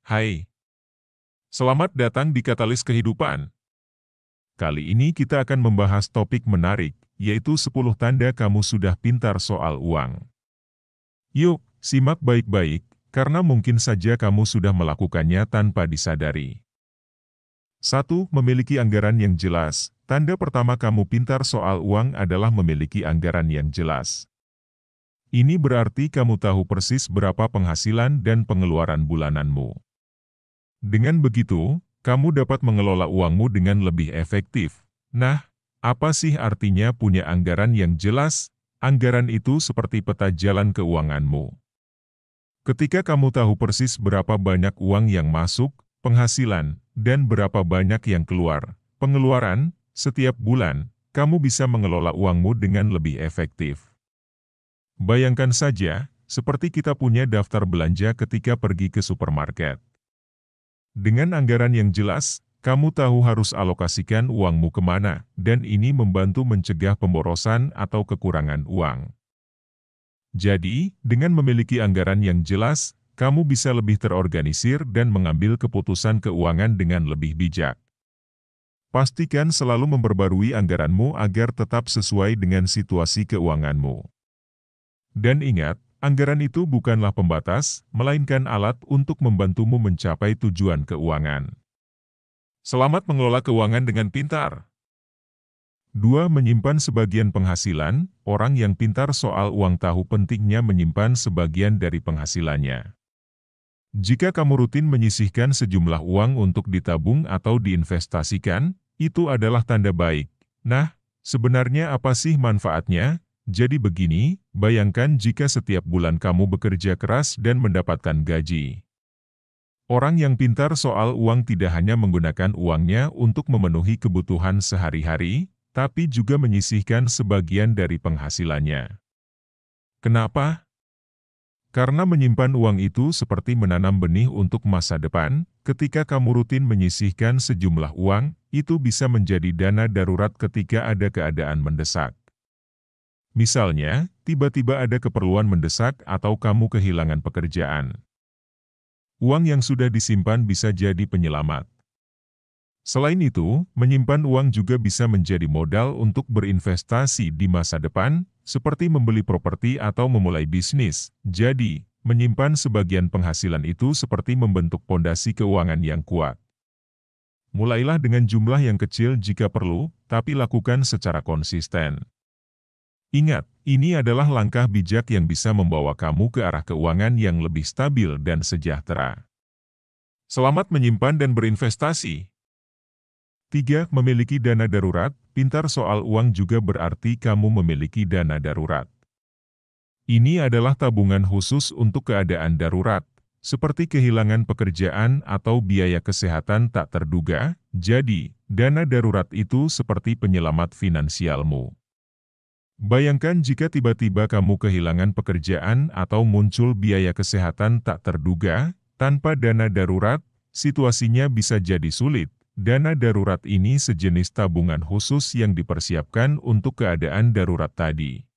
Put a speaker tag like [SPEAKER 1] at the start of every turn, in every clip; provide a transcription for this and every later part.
[SPEAKER 1] Hai, selamat datang di Katalis Kehidupan. Kali ini kita akan membahas topik menarik, yaitu 10 tanda kamu sudah pintar soal uang. Yuk, simak baik-baik, karena mungkin saja kamu sudah melakukannya tanpa disadari. 1. Memiliki anggaran yang jelas. Tanda pertama kamu pintar soal uang adalah memiliki anggaran yang jelas. Ini berarti kamu tahu persis berapa penghasilan dan pengeluaran bulananmu. Dengan begitu, kamu dapat mengelola uangmu dengan lebih efektif. Nah, apa sih artinya punya anggaran yang jelas? Anggaran itu seperti peta jalan keuanganmu. Ketika kamu tahu persis berapa banyak uang yang masuk, penghasilan, dan berapa banyak yang keluar, pengeluaran, setiap bulan, kamu bisa mengelola uangmu dengan lebih efektif. Bayangkan saja, seperti kita punya daftar belanja ketika pergi ke supermarket. Dengan anggaran yang jelas, kamu tahu harus alokasikan uangmu kemana, dan ini membantu mencegah pemborosan atau kekurangan uang. Jadi, dengan memiliki anggaran yang jelas, kamu bisa lebih terorganisir dan mengambil keputusan keuangan dengan lebih bijak. Pastikan selalu memperbarui anggaranmu agar tetap sesuai dengan situasi keuanganmu. Dan ingat, anggaran itu bukanlah pembatas, melainkan alat untuk membantumu mencapai tujuan keuangan. Selamat mengelola keuangan dengan pintar. 2. Menyimpan sebagian penghasilan. Orang yang pintar soal uang tahu pentingnya menyimpan sebagian dari penghasilannya. Jika kamu rutin menyisihkan sejumlah uang untuk ditabung atau diinvestasikan, itu adalah tanda baik. Nah, sebenarnya apa sih manfaatnya? Jadi begini, bayangkan jika setiap bulan kamu bekerja keras dan mendapatkan gaji. Orang yang pintar soal uang tidak hanya menggunakan uangnya untuk memenuhi kebutuhan sehari-hari, tapi juga menyisihkan sebagian dari penghasilannya. Kenapa? Karena menyimpan uang itu seperti menanam benih untuk masa depan. Ketika kamu rutin menyisihkan sejumlah uang, itu bisa menjadi dana darurat ketika ada keadaan mendesak. Misalnya, tiba-tiba ada keperluan mendesak atau kamu kehilangan pekerjaan. Uang yang sudah disimpan bisa jadi penyelamat. Selain itu, menyimpan uang juga bisa menjadi modal untuk berinvestasi di masa depan, seperti membeli properti atau memulai bisnis. Jadi, menyimpan sebagian penghasilan itu seperti membentuk pondasi keuangan yang kuat. Mulailah dengan jumlah yang kecil jika perlu, tapi lakukan secara konsisten. Ingat, ini adalah langkah bijak yang bisa membawa kamu ke arah keuangan yang lebih stabil dan sejahtera. Selamat menyimpan dan berinvestasi. 3. Memiliki dana darurat. Pintar soal uang juga berarti kamu memiliki dana darurat. Ini adalah tabungan khusus untuk keadaan darurat, seperti kehilangan pekerjaan atau biaya kesehatan tak terduga. Jadi, dana darurat itu seperti penyelamat finansialmu. Bayangkan jika tiba-tiba kamu kehilangan pekerjaan atau muncul biaya kesehatan tak terduga, tanpa dana darurat, situasinya bisa jadi sulit. Dana darurat ini sejenis tabungan khusus yang dipersiapkan untuk keadaan darurat tadi.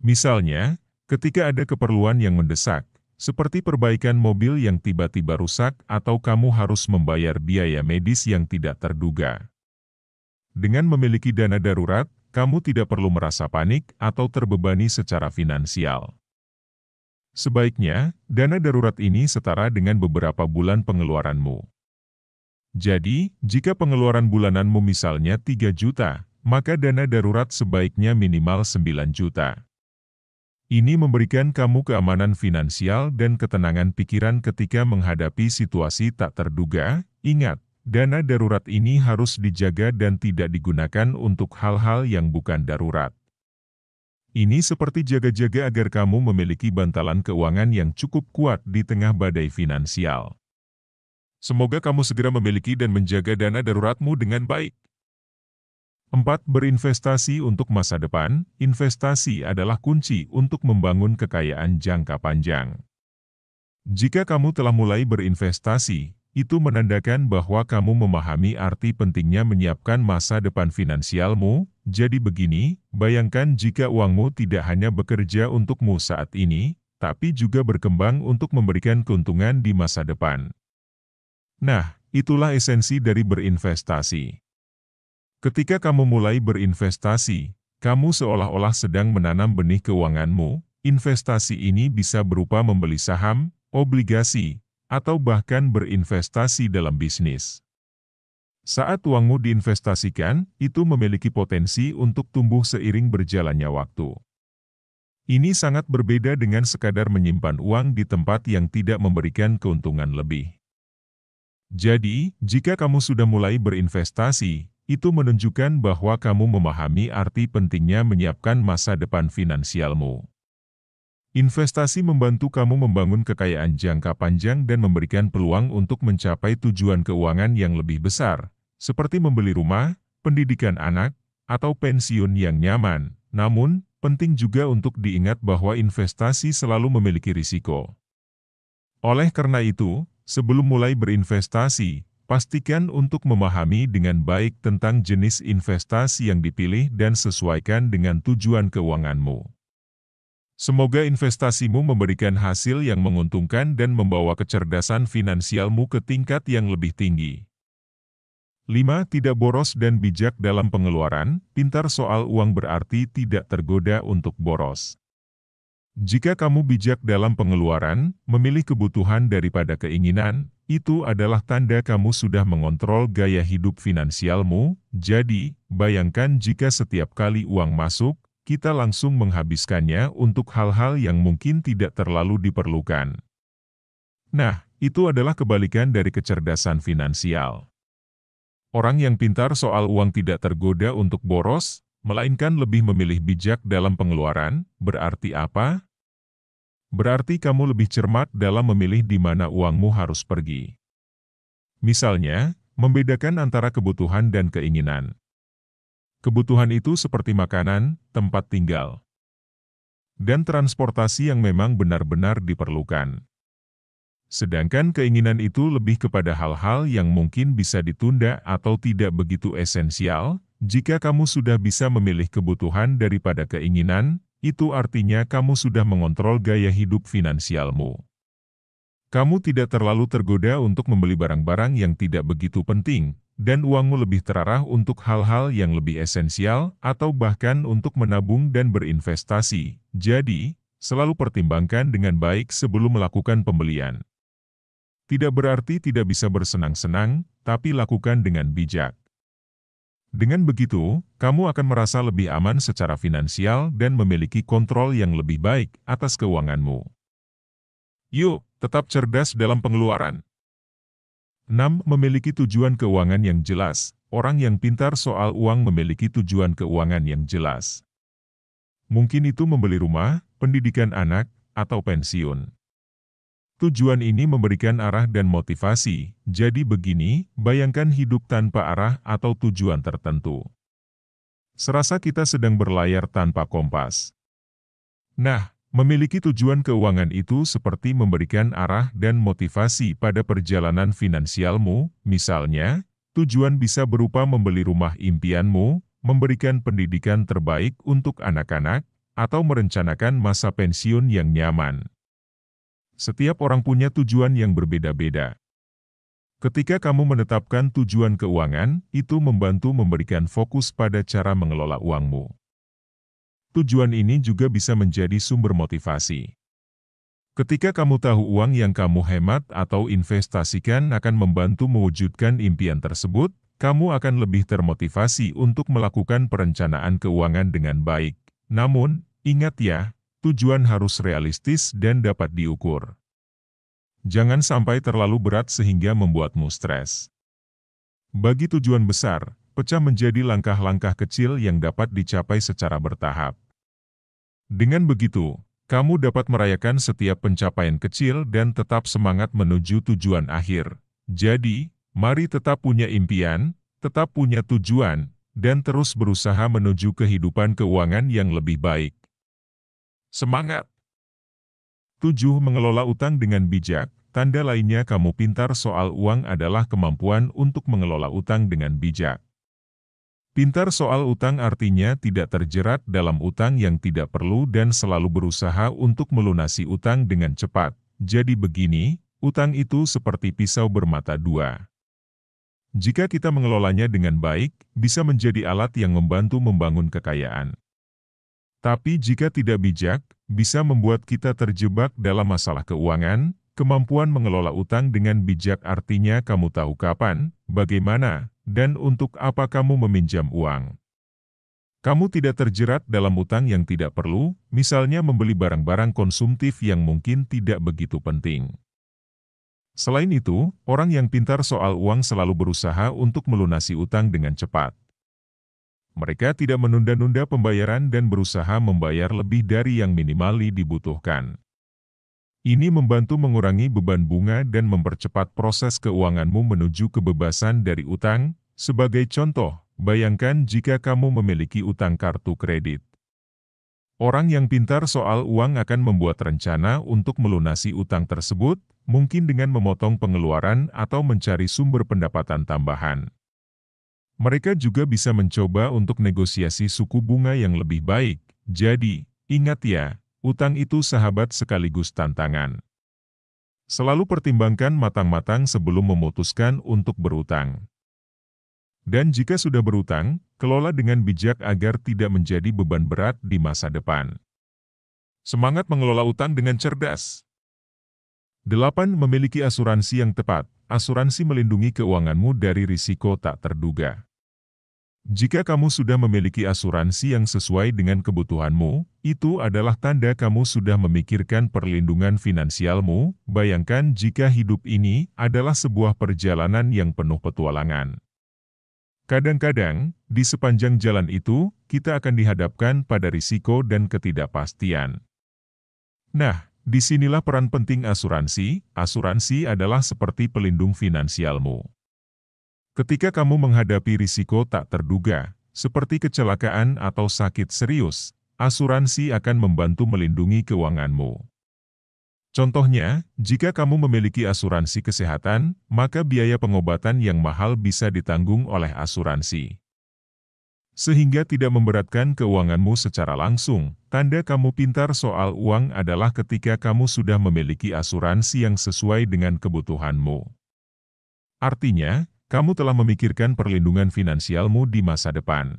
[SPEAKER 1] Misalnya, ketika ada keperluan yang mendesak, seperti perbaikan mobil yang tiba-tiba rusak atau kamu harus membayar biaya medis yang tidak terduga. Dengan memiliki dana darurat, kamu tidak perlu merasa panik atau terbebani secara finansial. Sebaiknya, dana darurat ini setara dengan beberapa bulan pengeluaranmu. Jadi, jika pengeluaran bulananmu misalnya 3 juta, maka dana darurat sebaiknya minimal 9 juta. Ini memberikan kamu keamanan finansial dan ketenangan pikiran ketika menghadapi situasi tak terduga. Ingat, dana darurat ini harus dijaga dan tidak digunakan untuk hal-hal yang bukan darurat. Ini seperti jaga-jaga agar kamu memiliki bantalan keuangan yang cukup kuat di tengah badai finansial. Semoga kamu segera memiliki dan menjaga dana daruratmu dengan baik. 4. Berinvestasi untuk masa depan. Investasi adalah kunci untuk membangun kekayaan jangka panjang. Jika kamu telah mulai berinvestasi, itu menandakan bahwa kamu memahami arti pentingnya menyiapkan masa depan finansialmu. Jadi begini, bayangkan jika uangmu tidak hanya bekerja untukmu saat ini, tapi juga berkembang untuk memberikan keuntungan di masa depan. Nah, itulah esensi dari berinvestasi. Ketika kamu mulai berinvestasi, kamu seolah-olah sedang menanam benih keuanganmu. Investasi ini bisa berupa membeli saham, obligasi, atau bahkan berinvestasi dalam bisnis. Saat uangmu diinvestasikan, itu memiliki potensi untuk tumbuh seiring berjalannya waktu. Ini sangat berbeda dengan sekadar menyimpan uang di tempat yang tidak memberikan keuntungan lebih. Jadi, jika kamu sudah mulai berinvestasi, itu menunjukkan bahwa kamu memahami arti pentingnya menyiapkan masa depan finansialmu. Investasi membantu kamu membangun kekayaan jangka panjang dan memberikan peluang untuk mencapai tujuan keuangan yang lebih besar, seperti membeli rumah, pendidikan anak, atau pensiun yang nyaman. Namun, penting juga untuk diingat bahwa investasi selalu memiliki risiko. Oleh karena itu, sebelum mulai berinvestasi, pastikan untuk memahami dengan baik tentang jenis investasi yang dipilih dan sesuaikan dengan tujuan keuanganmu. Semoga investasimu memberikan hasil yang menguntungkan dan membawa kecerdasan finansialmu ke tingkat yang lebih tinggi. 5. Tidak boros dan bijak dalam pengeluaran. Pintar soal uang berarti tidak tergoda untuk boros. Jika kamu bijak dalam pengeluaran, memilih kebutuhan daripada keinginan, itu adalah tanda kamu sudah mengontrol gaya hidup finansialmu. Jadi, bayangkan jika setiap kali uang masuk, kita langsung menghabiskannya untuk hal-hal yang mungkin tidak terlalu diperlukan. Nah, itu adalah kebalikan dari kecerdasan finansial. Orang yang pintar soal uang tidak tergoda untuk boros, melainkan lebih memilih bijak dalam pengeluaran. Berarti apa? Berarti kamu lebih cermat dalam memilih di mana uangmu harus pergi. Misalnya, membedakan antara kebutuhan dan keinginan. Kebutuhan itu seperti makanan, tempat tinggal, dan transportasi yang memang benar-benar diperlukan. Sedangkan keinginan itu lebih kepada hal-hal yang mungkin bisa ditunda atau tidak begitu esensial. Jika kamu sudah bisa memilih kebutuhan daripada keinginan, itu artinya kamu sudah mengontrol gaya hidup finansialmu. Kamu tidak terlalu tergoda untuk membeli barang-barang yang tidak begitu penting, dan uangmu lebih terarah untuk hal-hal yang lebih esensial atau bahkan untuk menabung dan berinvestasi. Jadi, selalu pertimbangkan dengan baik sebelum melakukan pembelian. Tidak berarti tidak bisa bersenang-senang, tapi lakukan dengan bijak. Dengan begitu, kamu akan merasa lebih aman secara finansial dan memiliki kontrol yang lebih baik atas keuanganmu. Yuk, tetap cerdas dalam pengeluaran. 6. Memiliki tujuan keuangan yang jelas. Orang yang pintar soal uang memiliki tujuan keuangan yang jelas. Mungkin itu membeli rumah, pendidikan anak, atau pensiun. Tujuan ini memberikan arah dan motivasi. Jadi begini, bayangkan hidup tanpa arah atau tujuan tertentu. Serasa kita sedang berlayar tanpa kompas. Nah, memiliki tujuan keuangan itu seperti memberikan arah dan motivasi pada perjalanan finansialmu. Misalnya, tujuan bisa berupa membeli rumah impianmu, memberikan pendidikan terbaik untuk anak-anak, atau merencanakan masa pensiun yang nyaman. Setiap orang punya tujuan yang berbeda-beda. Ketika kamu menetapkan tujuan keuangan, itu membantu memberikan fokus pada cara mengelola uangmu. Tujuan ini juga bisa menjadi sumber motivasi. Ketika kamu tahu uang yang kamu hemat atau investasikan akan membantu mewujudkan impian tersebut, kamu akan lebih termotivasi untuk melakukan perencanaan keuangan dengan baik. Namun, ingat ya, tujuan harus realistis dan dapat diukur. Jangan sampai terlalu berat sehingga membuatmu stres. Bagi tujuan besar, pecah menjadi langkah-langkah kecil yang dapat dicapai secara bertahap. Dengan begitu, kamu dapat merayakan setiap pencapaian kecil dan tetap semangat menuju tujuan akhir. Jadi, mari tetap punya impian, tetap punya tujuan, dan terus berusaha menuju kehidupan keuangan yang lebih baik. Semangat! 7. Mengelola utang dengan bijak. Tanda lainnya kamu pintar soal uang adalah kemampuan untuk mengelola utang dengan bijak. Pintar soal utang artinya tidak terjerat dalam utang yang tidak perlu dan selalu berusaha untuk melunasi utang dengan cepat. Jadi begini, utang itu seperti pisau bermata dua. Jika kita mengelolanya dengan baik, bisa menjadi alat yang membantu membangun kekayaan. Tapi jika tidak bijak, bisa membuat kita terjebak dalam masalah keuangan. Kemampuan mengelola utang dengan bijak artinya kamu tahu kapan, bagaimana, dan untuk apa kamu meminjam uang. Kamu tidak terjerat dalam utang yang tidak perlu, misalnya membeli barang-barang konsumtif yang mungkin tidak begitu penting. Selain itu, orang yang pintar soal uang selalu berusaha untuk melunasi utang dengan cepat. Mereka tidak menunda-nunda pembayaran dan berusaha membayar lebih dari yang minimali dibutuhkan. Ini membantu mengurangi beban bunga dan mempercepat proses keuanganmu menuju kebebasan dari utang. Sebagai contoh, bayangkan jika kamu memiliki utang kartu kredit. Orang yang pintar soal uang akan membuat rencana untuk melunasi utang tersebut, mungkin dengan memotong pengeluaran atau mencari sumber pendapatan tambahan. Mereka juga bisa mencoba untuk negosiasi suku bunga yang lebih baik. Jadi, ingat ya, utang itu sahabat sekaligus tantangan. Selalu pertimbangkan matang-matang sebelum memutuskan untuk berutang. Dan jika sudah berutang, kelola dengan bijak agar tidak menjadi beban berat di masa depan. Semangat mengelola utang dengan cerdas. 8. Memiliki asuransi yang tepat. Asuransi melindungi keuanganmu dari risiko tak terduga. Jika kamu sudah memiliki asuransi yang sesuai dengan kebutuhanmu, itu adalah tanda kamu sudah memikirkan perlindungan finansialmu. Bayangkan jika hidup ini adalah sebuah perjalanan yang penuh petualangan. Kadang-kadang, di sepanjang jalan itu, kita akan dihadapkan pada risiko dan ketidakpastian. Nah, disinilah peran penting asuransi. Asuransi adalah seperti pelindung finansialmu. Ketika kamu menghadapi risiko tak terduga, seperti kecelakaan atau sakit serius, asuransi akan membantu melindungi keuanganmu. Contohnya, jika kamu memiliki asuransi kesehatan, maka biaya pengobatan yang mahal bisa ditanggung oleh asuransi. Sehingga tidak memberatkan keuanganmu secara langsung. Tanda kamu pintar soal uang adalah ketika kamu sudah memiliki asuransi yang sesuai dengan kebutuhanmu. Artinya, kamu telah memikirkan perlindungan finansialmu di masa depan.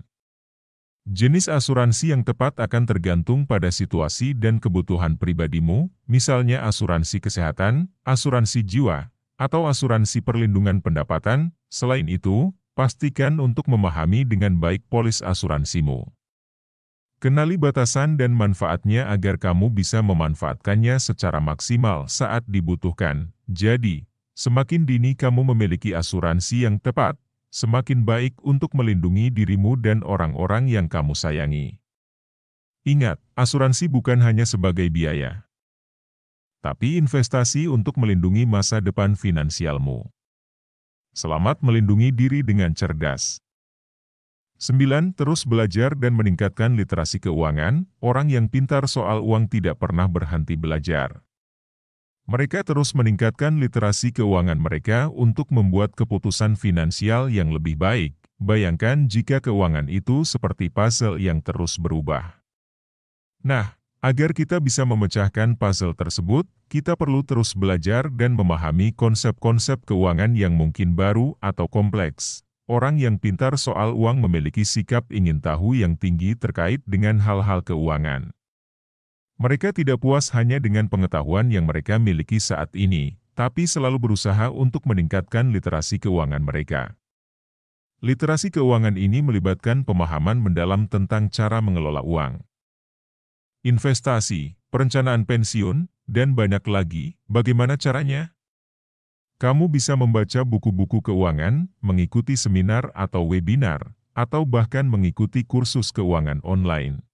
[SPEAKER 1] Jenis asuransi yang tepat akan tergantung pada situasi dan kebutuhan pribadimu, misalnya asuransi kesehatan, asuransi jiwa, atau asuransi perlindungan pendapatan. Selain itu, pastikan untuk memahami dengan baik polis asuransimu. Kenali batasan dan manfaatnya agar kamu bisa memanfaatkannya secara maksimal saat dibutuhkan. Jadi, semakin dini kamu memiliki asuransi yang tepat, semakin baik untuk melindungi dirimu dan orang-orang yang kamu sayangi. Ingat, asuransi bukan hanya sebagai biaya, tapi investasi untuk melindungi masa depan finansialmu. Selamat melindungi diri dengan cerdas. 9. Terus belajar dan meningkatkan literasi keuangan. Orang yang pintar soal uang tidak pernah berhenti belajar. Mereka terus meningkatkan literasi keuangan mereka untuk membuat keputusan finansial yang lebih baik. Bayangkan jika keuangan itu seperti puzzle yang terus berubah. Nah, agar kita bisa memecahkan puzzle tersebut, kita perlu terus belajar dan memahami konsep-konsep keuangan yang mungkin baru atau kompleks. Orang yang pintar soal uang memiliki sikap ingin tahu yang tinggi terkait dengan hal-hal keuangan. Mereka tidak puas hanya dengan pengetahuan yang mereka miliki saat ini, tapi selalu berusaha untuk meningkatkan literasi keuangan mereka. Literasi keuangan ini melibatkan pemahaman mendalam tentang cara mengelola uang, investasi, perencanaan pensiun, dan banyak lagi. Bagaimana caranya? Kamu bisa membaca buku-buku keuangan, mengikuti seminar atau webinar, atau bahkan mengikuti kursus keuangan online.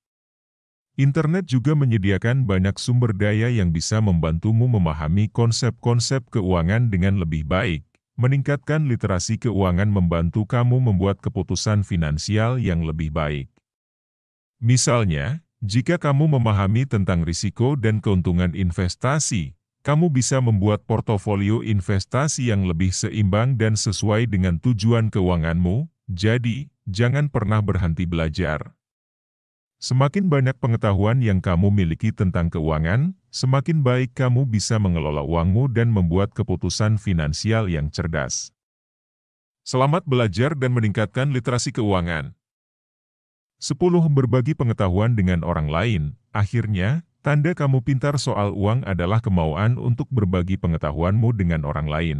[SPEAKER 1] Internet juga menyediakan banyak sumber daya yang bisa membantumu memahami konsep-konsep keuangan dengan lebih baik. Meningkatkan literasi keuangan membantu kamu membuat keputusan finansial yang lebih baik. Misalnya, jika kamu memahami tentang risiko dan keuntungan investasi, kamu bisa membuat portofolio investasi yang lebih seimbang dan sesuai dengan tujuan keuanganmu. Jadi, jangan pernah berhenti belajar. Semakin banyak pengetahuan yang kamu miliki tentang keuangan, semakin baik kamu bisa mengelola uangmu dan membuat keputusan finansial yang cerdas. Selamat belajar dan meningkatkan literasi keuangan. 10. Berbagi pengetahuan dengan orang lain. Akhirnya, tanda kamu pintar soal uang adalah kemauan untuk berbagi pengetahuanmu dengan orang lain.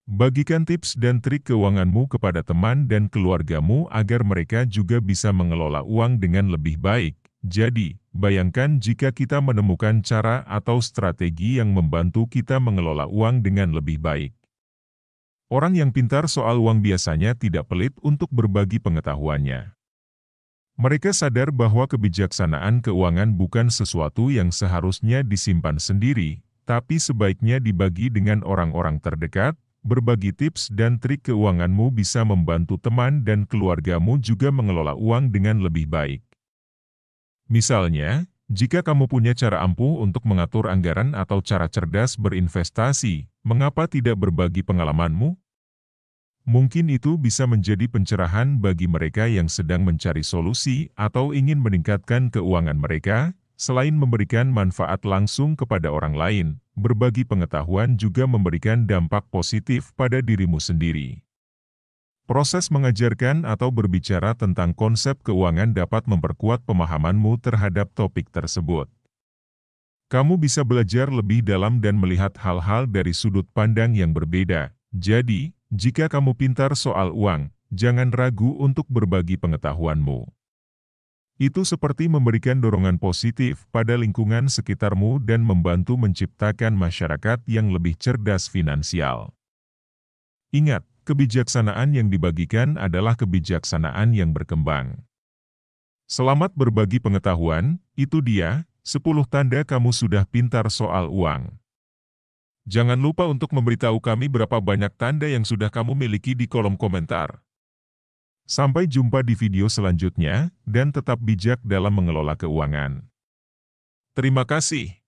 [SPEAKER 1] Bagikan tips dan trik keuanganmu kepada teman dan keluargamu agar mereka juga bisa mengelola uang dengan lebih baik. Jadi, bayangkan jika kita menemukan cara atau strategi yang membantu kita mengelola uang dengan lebih baik. Orang yang pintar soal uang biasanya tidak pelit untuk berbagi pengetahuannya. Mereka sadar bahwa kebijaksanaan keuangan bukan sesuatu yang seharusnya disimpan sendiri, tapi sebaiknya dibagi dengan orang-orang terdekat. Berbagi tips dan trik keuanganmu bisa membantu teman dan keluargamu juga mengelola uang dengan lebih baik. Misalnya, jika kamu punya cara ampuh untuk mengatur anggaran atau cara cerdas berinvestasi, mengapa tidak berbagi pengalamanmu? Mungkin itu bisa menjadi pencerahan bagi mereka yang sedang mencari solusi atau ingin meningkatkan keuangan mereka. Selain memberikan manfaat langsung kepada orang lain, berbagi pengetahuan juga memberikan dampak positif pada dirimu sendiri. Proses mengajarkan atau berbicara tentang konsep keuangan dapat memperkuat pemahamanmu terhadap topik tersebut. Kamu bisa belajar lebih dalam dan melihat hal-hal dari sudut pandang yang berbeda. Jadi, jika kamu pintar soal uang, jangan ragu untuk berbagi pengetahuanmu. Itu seperti memberikan dorongan positif pada lingkungan sekitarmu dan membantu menciptakan masyarakat yang lebih cerdas finansial. Ingat, kebijaksanaan yang dibagikan adalah kebijaksanaan yang berkembang. Selamat berbagi pengetahuan, itu dia, 10 tanda kamu sudah pintar soal uang. Jangan lupa untuk memberitahu kami berapa banyak tanda yang sudah kamu miliki di kolom komentar. Sampai jumpa di video selanjutnya, dan tetap bijak dalam mengelola keuangan. Terima kasih.